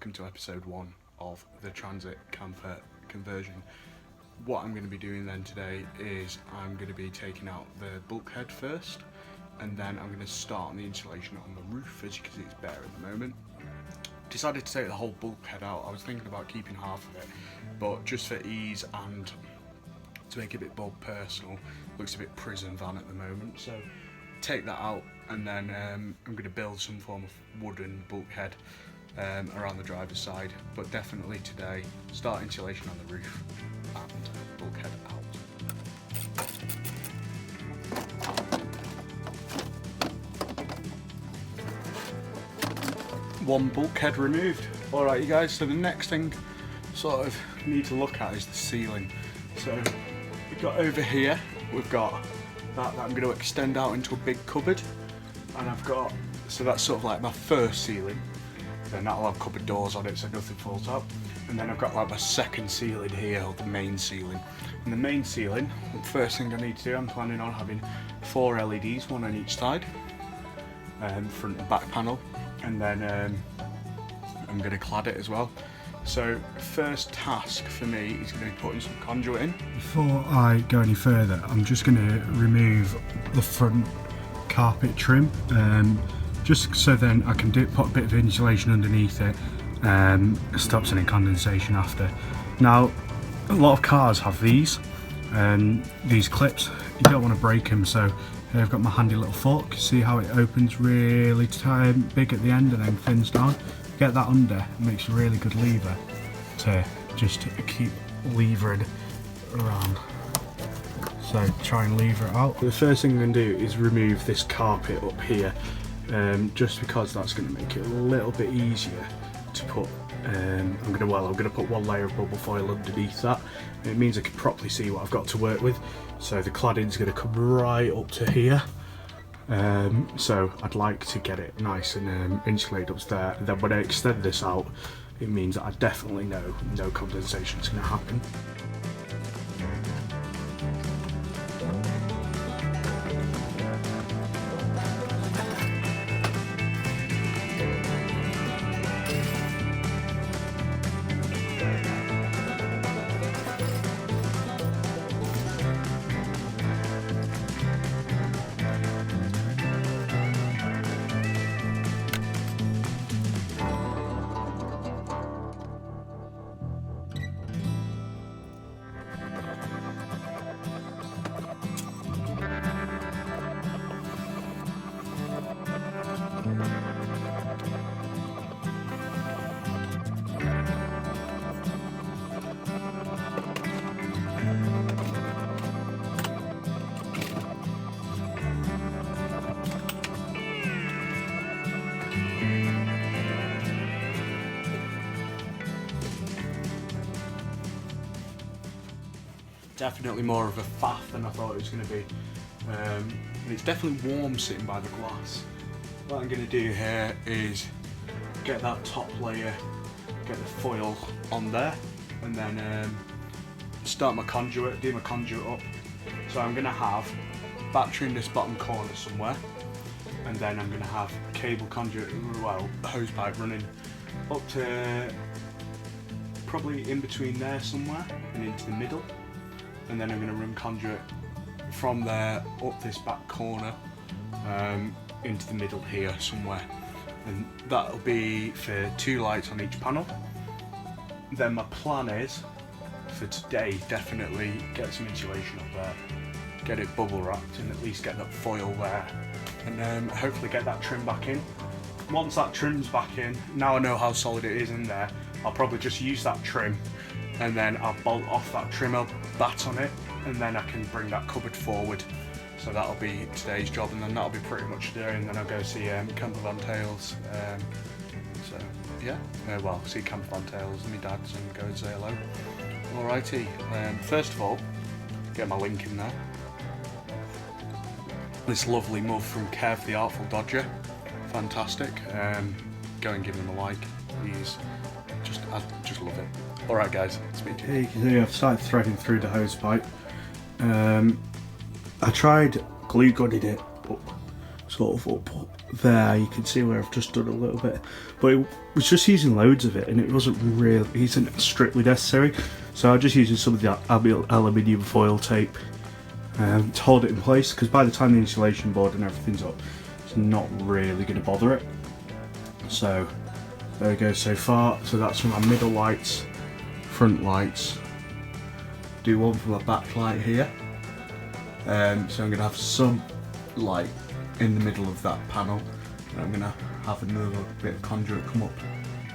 welcome to episode 1 of the Transit camper conversion. What I'm going to be doing then today is I'm going to be taking out the bulkhead first, and then I'm going to start on the insulation on the roof. As you can see, it's bare at the moment. Decided to take the whole bulkhead out. I was thinking about keeping half of it, but just for ease and to make it a bit more personal, looks a bit prison van at the moment, so take that out, and then I'm going to build some form of wooden bulkhead around the driver's side. But definitely today, start insulation on the roof and bulkhead out. One bulkhead removed. Alright you guys, so the next thing sort of need to look at is the ceiling. So we've got over here, we've got that I'm going to extend out into a big cupboard, and I've got, so that's sort of like my first ceiling, then that'll have cupboard doors on it so nothing falls out, and then I've got like my second ceiling here, or the main ceiling. And the main ceiling, the first thing I need to do, I'm planning on having 4 LEDs, one on each side, front and back panel, and then I'm going to clad it as well. So first task for me is going to be putting some conduit in. Before I go any further, I'm just going to remove the front carpet trim, just so then I can put a bit of insulation underneath it, stops any condensation after. Now, a lot of cars have these clips. You don't want to break them, so here I've got my handy little fork. See how it opens really big at the end and then thins down. Get that under, it makes a really good lever to just keep levering around. So try and lever it out. The first thing I'm going to do is remove this carpet up here, just because that's going to make it a little bit easier to put. I'm going to put one layer of bubble foil underneath that, and it means I can properly see what I've got to work with. So the cladding's going to come right up to here. So I'd like to get it nice and insulated up there. And then when I extend this out, it means that I definitely know no condensation is going to happen. Definitely more of a faff than I thought it was going to be. And it's definitely warm sitting by the glass. What I'm going to do here is get that top layer, get the foil on there, and then start my conduit, do my conduit up. So I'm going to have battery in this bottom corner somewhere, and then I'm going to have cable conduit, well, hose pipe running up to probably in between there somewhere and into the middle. And then I'm going to run conduit from there up this back corner into the middle here somewhere, and that'll be for 2 lights on each panel. Then my plan is for today, definitely get some insulation up there, get it bubble wrapped, and at least get that foil there, and hopefully get that trim back in. Once that trim's back in, now I know how solid it is in there, I'll probably just use that trim, and then I'll bolt off that trim, I'll bat on it, and then I can bring that cupboard forward. So that'll be today's job, and then that'll be pretty much today, and then I'll go see Camper Van Tails. So yeah, well, see Camper Van Tails and my dad's and go and say hello. Alrighty, first of all, get my link in there. This lovely mug from Kev the Artful Dodger, fantastic. Go and give him a like. I just love it. Alright guys, speak to you. Here you can see I've started threading through the hose pipe. I tried glue gunning it up sort of up there. You can see where I've just done a little bit, but it was just using loads of it, and it isn't strictly necessary. So I'm just using some of the aluminium foil tape to hold it in place, because by the time the insulation board and everything's up, it's not really going to bother it. So there we go so far. So that's for my middle lights, front lights. Do one for my back light here. So I'm going to have some light in the middle of that panel, and I'm going to have another bit of conduit come up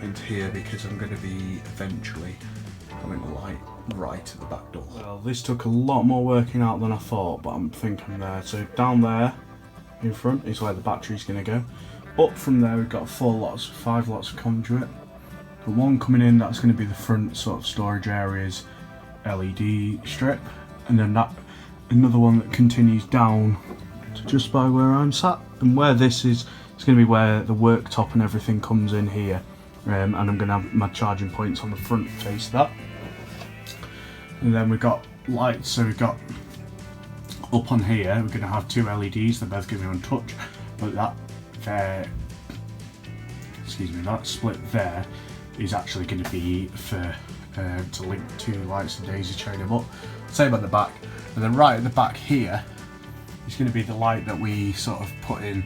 into here, because I'm going to be eventually having a light right at the back door. Well, this took a lot more working out than I thought, but I'm thinking there. So down there in front is where the battery's going to go. Up from there we've got 5 lots of conduit. The one coming in, that's going to be the front sort of storage areas LED strip, and then that another one that continues down to just by where I'm sat, and where this is, it's going to be where the worktop and everything comes in here, and I'm going to have my charging points on the front face of that. And then we've got lights, so we've got up on here we're going to have 2 LEDs, they're both going to be untouched, but that that split there is actually going to be for to link 2 lights and daisy chain them up. Same at the back, and then right at the back here is going to be the light that we sort of put in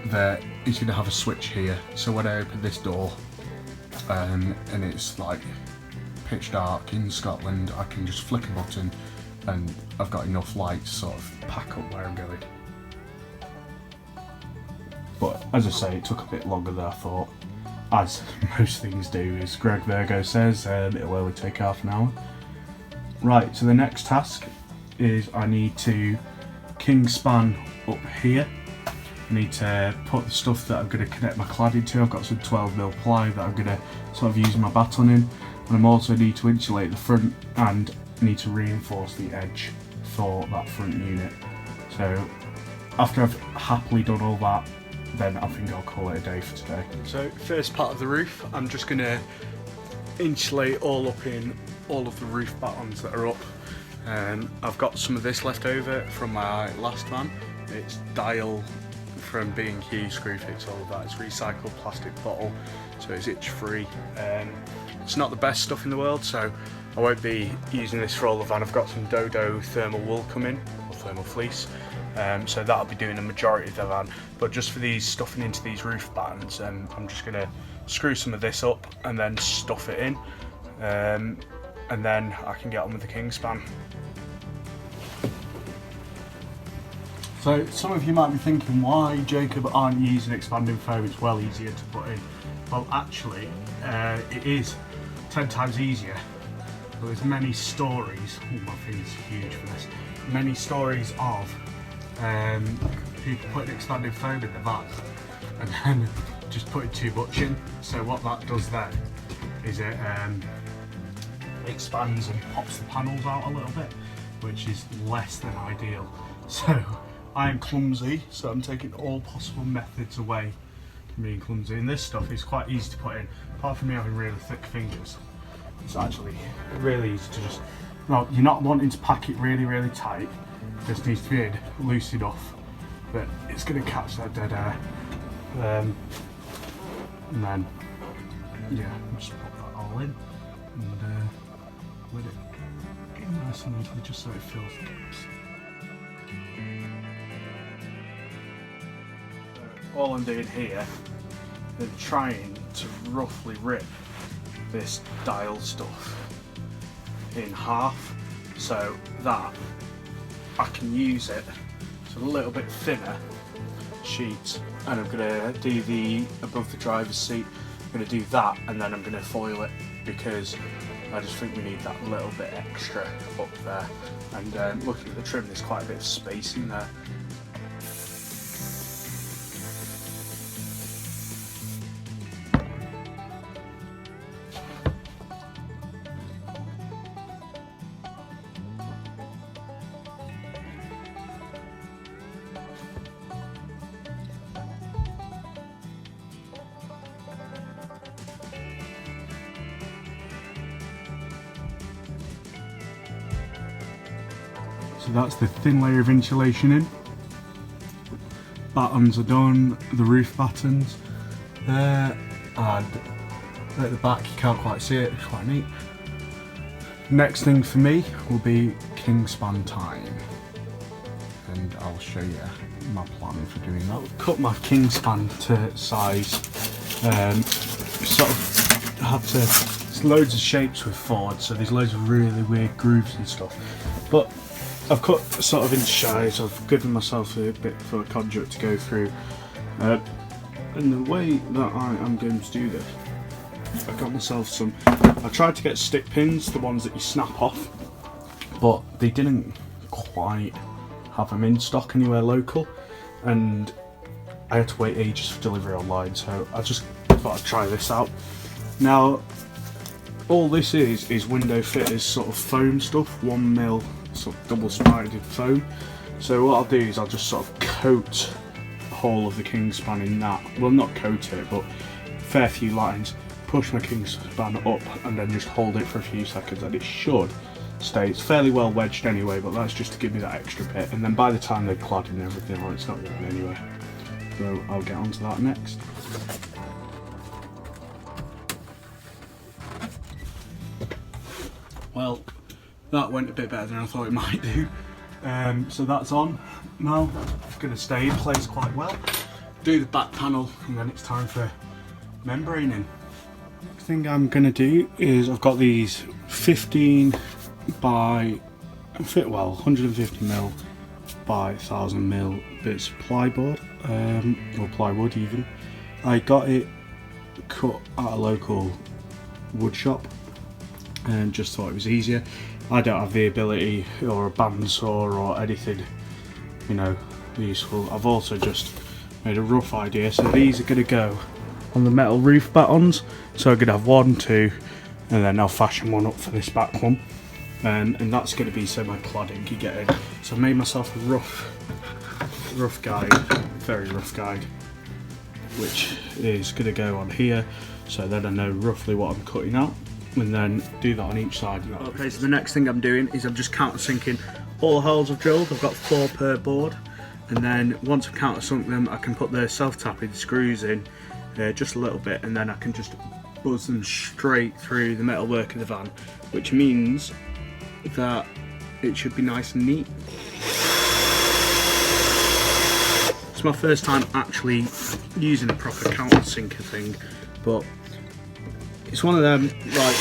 there. It's going to have a switch here, so when I open this door and it's like pitch dark in Scotland, I can just flick a button and I've got enough light to sort of pack up where I'm going. But as I say, it took a bit longer than I thought, as most things do, as Greg Virgo says, it'll only take half an hour. Right, so the next task is I need to king span up here. I need to put the stuff that I'm going to connect my cladding to. I've got some 12mm ply that I'm going to sort of use my baton in, and I'm also need to insulate the front and need to reinforce the edge for that front unit. So after I've happily done all that, then I think I'll call it a day for today. So first part of the roof, I'm just going to insulate all up in all of the roof battens that are up. I've got some of this left over from my last van. It's dial from B&Q, screw fix, all of that. It's recycled plastic bottle, so it's itch free. It's not the best stuff in the world, so I won't be using this for all the van. I've got some Dodo thermal wool coming, or thermal fleece, so that'll be doing the majority of the van. But just for these stuffing into these roof battens, I'm just going to screw some of this up and then stuff it in, and then I can get on with the king span. So some of you might be thinking, why, Jacob, aren't you using expanding foam? It's well easier to put in. Well, actually, it is 10 times easier. But there's many stories, my finger's huge for this, many stories of people putting expanding foam in the van and then just putting too much in. So what that does then is it expands and pops the panels out a little bit, which is less than ideal. So I am clumsy, so I'm taking all possible methods away from being clumsy. And this stuff is quite easy to put in, apart from me having really thick fingers. It's actually really easy to just, well, you're not wanting to pack it really, really tight. It just needs to be in loose enough that it's going to catch that dead air. And then, yeah, just pop that all in and let it in nice and neatly just so it fills the gaps. All I'm doing here is trying to roughly rip this dial stuff in half so that I can use it. It's a little bit thinner sheet, and I'm going to do the above the driver's seat. I'm going to do that, and then I'm going to foil it because I just think we need that little bit extra up there. And looking at the trim, there's quite a bit of space in there. So that's the thin layer of insulation in. battens are done, the roof battens there, and at the back you can't quite see it, it's quite neat. Next thing for me will be kingspan time, and I'll show you my plan for doing that. I've cut my kingspan to size, sort of had to, there's loads of shapes with Ford, so there's loads of really weird grooves and stuff, but I've cut sort of inch size. I've given myself a bit for a conduit to go through, and the way that I am going to do this, I got myself some, I tried to get stick pins, the ones that you snap off, but they didn't quite have them in stock anywhere local, and I had to wait ages for delivery online, so I just thought I'd try this out. Now all this is window fitters sort of foam stuff, 1mm sort of double sided foam. So what I'll do is I'll just sort of coat the whole of the kingspan in that, well not coat it, but fair few lines, push my kingspan up and then just hold it for a few seconds, and it should stay. It's fairly well wedged anyway, but that's just to give me that extra bit, and then by the time they're clad and everything, well, it's not going anywhere. So I'll get onto that next. Well, that went a bit better than I thought it might do. So that's on now. It's going to stay in place quite well. Do the back panel, and then it's time for membraning. Next thing I'm going to do is I've got these 15 by 150mm by 1000mm bits of plyboard, or plywood even. I got it cut at a local wood shop and just thought it was easier. I don't have the ability or a bandsaw or anything, you know, useful. I've also just made a rough idea. So these are going to go on the metal roof battens. So I'm going to have 1, 2, and then I'll fashion one up for this back one. And that's going to be so my cladding can get in. So I made myself a rough guide, very rough guide, which is going to go on here. So then I know roughly what I'm cutting out, and then do that on each side. Okay, so the next thing I'm doing is I'm just countersinking all the holes I've drilled. I've got 4 per board, and then once I've countersunk them, I can put the self-tapping screws in just a little bit, and then I can just buzz them straight through the metalwork of the van, which means that it should be nice and neat. It's my first time actually using a proper countersinker thing, but it's one of them, like,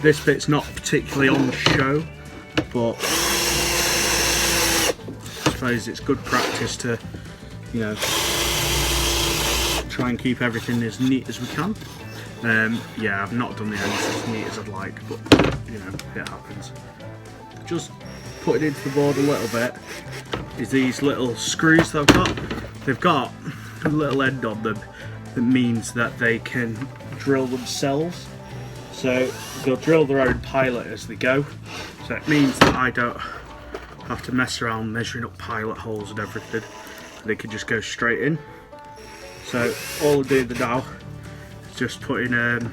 this bit's not particularly on show, but I suppose it's good practice to, you know, try and keep everything as neat as we can. Yeah, I've not done the ends as neat as I'd like, but you know, it happens. Just putting into the board a little bit is these little screws that I've got. They've got a little end on them that means that they can drill themselves. So they'll drill their own pilot as they go. So it means that I don't have to mess around measuring up pilot holes and everything. They can just go straight in. So all I'm doing now is just putting the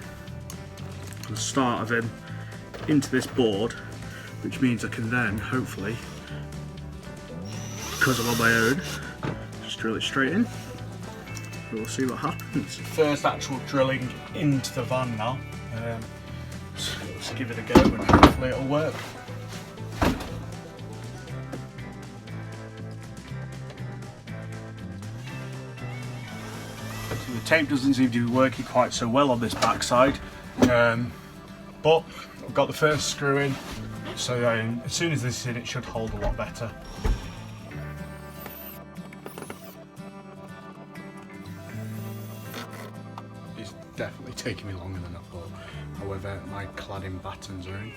start of him into this board, which means I can then hopefully, because I'm on my own, just drill it straight in. We'll see what happens. First actual drilling into the van now. So let's give it a go and hopefully it'll work. So the tape doesn't seem to be working quite so well on this backside, but I've got the first screw in, so as soon as this is in, it should hold a lot better. Definitely taking me longer than I thought. However, my cladding battens are in.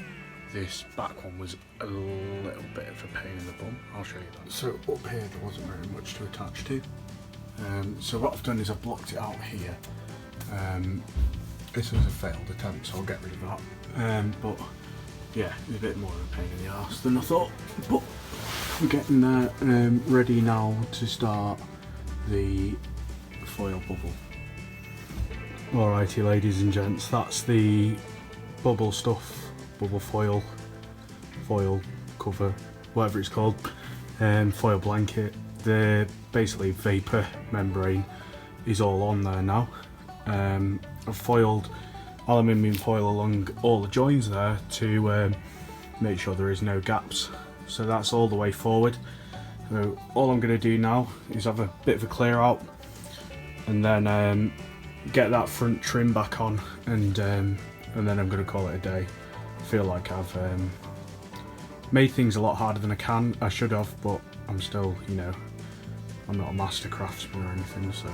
This back one was a little bit of a pain in the bum. I'll show you that. So up here there wasn't very much to attach to. So what I've done is I've blocked it out here. This was a failed attempt, so I'll get rid of that. But yeah, it was a bit more of a pain in the arse than I thought. But we're getting there, ready now to start the foil bubble. Alrighty ladies and gents, that's the bubble stuff, bubble foil cover, whatever it's called, foil blanket. the basically vapor membrane is all on there now. I've foiled aluminium foil along all the joins there to make sure there is no gaps. So that's all the way forward. So all I'm going to do now is have a bit of a clear out, and then get that front trim back on, and then I'm going to call it a day. I feel like I've made things a lot harder than I should have, but I'm still, you know, I'm not a master craftsman or anything, so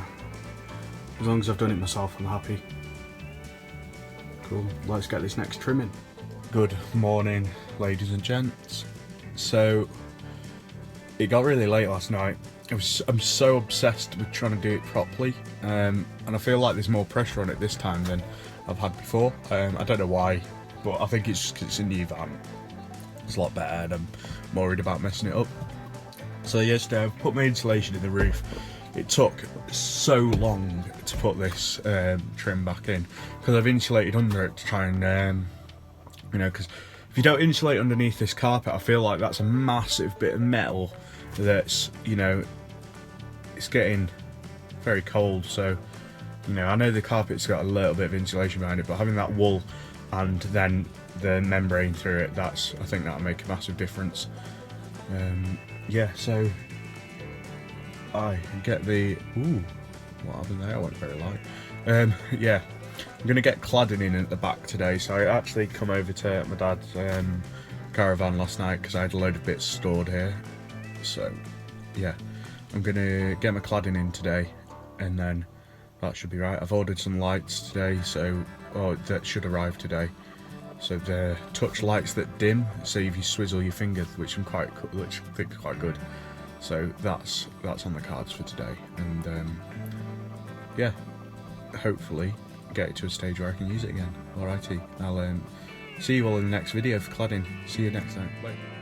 as long as I've done it myself, I'm happy. Cool, let's get this next trim in. Good morning, ladies and gents. So, it got really late last night. I'm so obsessed with trying to do it properly, and I feel like there's more pressure on it this time than I've had before. I don't know why, but I think it's just 'cause it's a new van. It's a lot better, and I'm worried about messing it up. So yesterday I've put my insulation in the roof. It took so long to put this trim back in because I've insulated under it to try and, you know, because if you don't insulate underneath this carpet, I feel like that's a massive bit of metal that's, you know, it's getting very cold. So, you know, I know the carpet's got a little bit of insulation behind it, but having that wool and then the membrane through it, I think that'll make a massive difference. Yeah, so I get the, ooh, what happened there? I went very light. Yeah, I'm going to get cladding in at the back today. So I actually come over to my dad's caravan last night because I had a load of bits stored here. So yeah, I'm going to get my cladding in today, and then that should be right. I've ordered some lights today, so that should arrive today. So the touch lights that dim, so if you swizzle your finger, which I think are quite good. So that's on the cards for today, and yeah, hopefully get it to a stage where I can use it again. Alrighty, I'll see you all in the next video for cladding. See you next time. Bye.